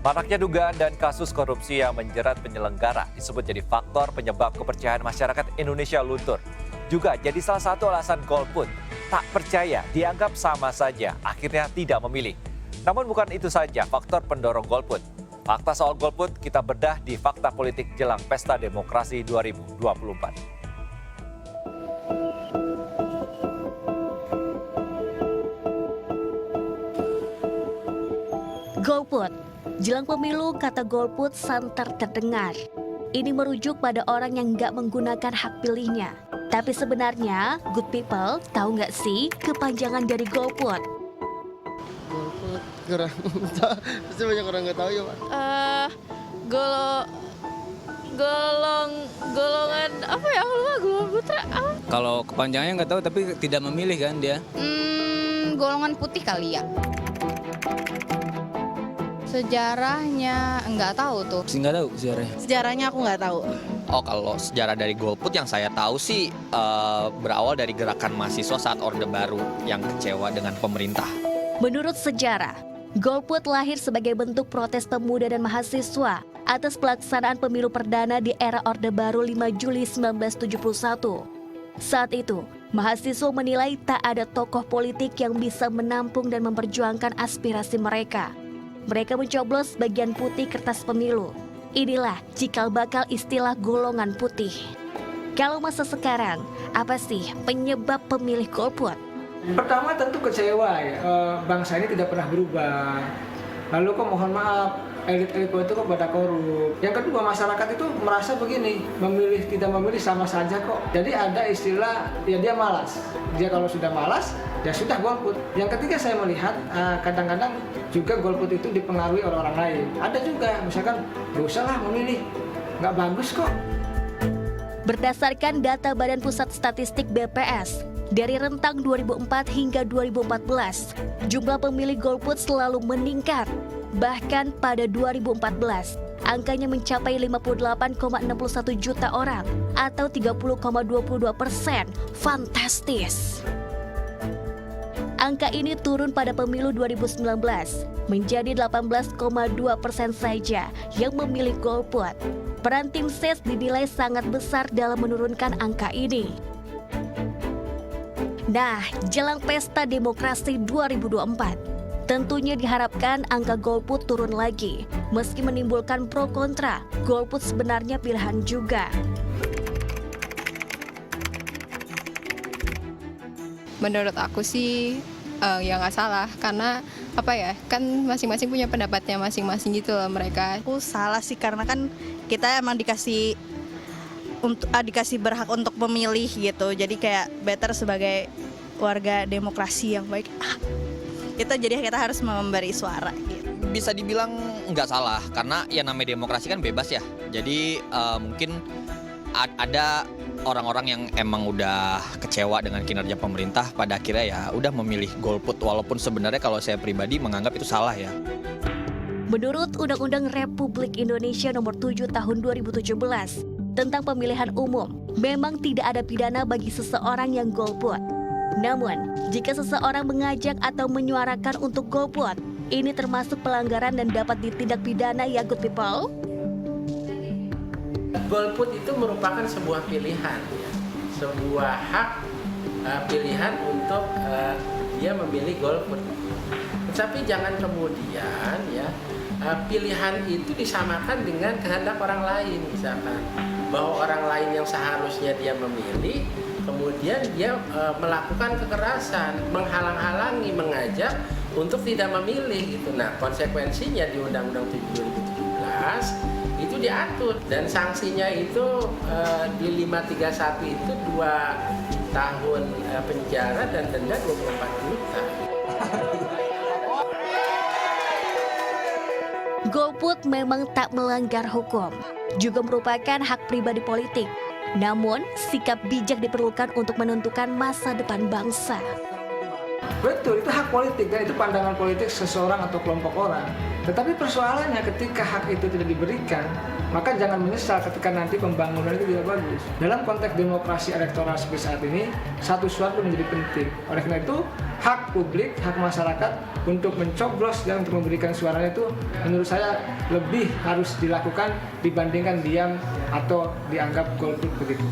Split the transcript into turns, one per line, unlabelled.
Maraknya dugaan dan kasus korupsi yang menjerat penyelenggara disebut jadi faktor penyebab kepercayaan masyarakat Indonesia luntur. Juga jadi salah satu alasan golput. Tak percaya dianggap sama saja, akhirnya tidak memilih. Namun bukan itu saja faktor pendorong golput. Fakta soal golput kita bedah di Fakta Politik Jelang Pesta Demokrasi 2024.
Golput. Jelang pemilu, kata golput santer terdengar. Ini merujuk pada orang yang nggak menggunakan hak pilihnya. Tapi sebenarnya, good people, tahu nggak sih kepanjangan dari golput?
Golput kurang pasti banyak orang nggak tahu ya Pak.
Golongan apa ya? Aku lupa, golongan putra apa?
Kalau kepanjangannya nggak tahu tapi tidak memilih kan dia.
Golongan putih kali ya. Sejarahnya nggak tahu tuh.
Nggak tahu sejarahnya.
Sejarahnya aku nggak tahu.
Oh, kalau sejarah dari golput yang saya tahu sih berawal dari gerakan mahasiswa saat Orde Baru yang kecewa dengan pemerintah.
Menurut sejarah, golput lahir sebagai bentuk protes pemuda dan mahasiswa atas pelaksanaan pemilu perdana di era Orde Baru 5 Juli 1971. Saat itu, mahasiswa menilai tak ada tokoh politik yang bisa menampung dan memperjuangkan aspirasi mereka. Mereka mencoblos bagian putih kertas pemilu. Inilah cikal bakal istilah golongan putih. Kalau masa sekarang, apa sih penyebab pemilih golput?
Pertama tentu kecewa ya, bangsa ini tidak pernah berubah. Lalu kok mohon maaf, elit-elit itu kok pada korup. Yang kedua, masyarakat itu merasa begini, memilih tidak memilih sama saja kok. Jadi ada istilah, ya dia malas. Dia kalau sudah malas, ya sudah golput. Yang ketiga saya melihat kadang-kadang juga golput itu dipengaruhi oleh orang lain. Ada juga, misalkan gak usah lah memilih, nggak bagus kok.
Berdasarkan data Badan Pusat Statistik BPS, dari rentang 2004 hingga 2014, jumlah pemilih golput selalu meningkat. Bahkan pada 2014, angkanya mencapai 58,61 juta orang atau 30,22%. Fantastis! Angka ini turun pada pemilu 2019 menjadi 18,2% saja yang memilih golput. Peran tim SES dinilai sangat besar dalam menurunkan angka ini. Nah, jelang Pesta Demokrasi 2024, tentunya diharapkan angka golput turun lagi. Meski menimbulkan pro kontra, golput sebenarnya pilihan juga.
Menurut aku sih ya nggak salah, karena apa ya, kan masing-masing punya pendapatnya masing-masing gitu loh mereka.
Aku salah sih, karena kan kita emang dikasih berhak untuk memilih gitu. Jadi kayak better sebagai warga demokrasi yang baik. Itu jadi kita harus memberi suara gitu.
Bisa dibilang nggak salah, karena ya namanya demokrasi kan bebas ya. Jadi mungkin ada orang-orang yang emang udah kecewa dengan kinerja pemerintah, pada akhirnya ya udah memilih golput, walaupun sebenarnya kalau saya pribadi menganggap itu salah ya.
Menurut Undang-Undang Republik Indonesia Nomor 7 Tahun 2017 tentang pemilihan umum, memang tidak ada pidana bagi seseorang yang golput. Namun, jika seseorang mengajak atau menyuarakan untuk golput, ini termasuk pelanggaran dan dapat ditindak pidana ya good people?
Golput itu merupakan sebuah pilihan, ya. Sebuah hak pilihan untuk dia memilih golput. Tapi jangan kemudian ya pilihan itu disamakan dengan kehendak orang lain, misalkan bahwa orang lain yang seharusnya dia memilih, kemudian dia melakukan kekerasan, menghalang-halangi, mengajak untuk tidak memilih gitu. Nah, konsekuensinya di Undang-Undang 7 2017 itu diatur, dan sanksinya itu di 531 itu 2 tahun penjara dan denda 24 juta.
Golput memang tak melanggar hukum, juga merupakan hak pribadi politik. Namun, sikap bijak diperlukan untuk menentukan masa depan bangsa.
Betul, itu hak politik dan itu pandangan politik seseorang atau kelompok orang. Tetapi persoalannya ketika hak itu tidak diberikan, maka jangan menyesal ketika nanti pembangunan itu tidak bagus. Dalam konteks demokrasi elektoral seperti saat ini, satu suara menjadi penting. Oleh karena itu, hak publik, hak masyarakat untuk mencoblos dan untuk memberikan suaranya itu menurut saya lebih harus dilakukan dibandingkan diam atau dianggap golput begitu.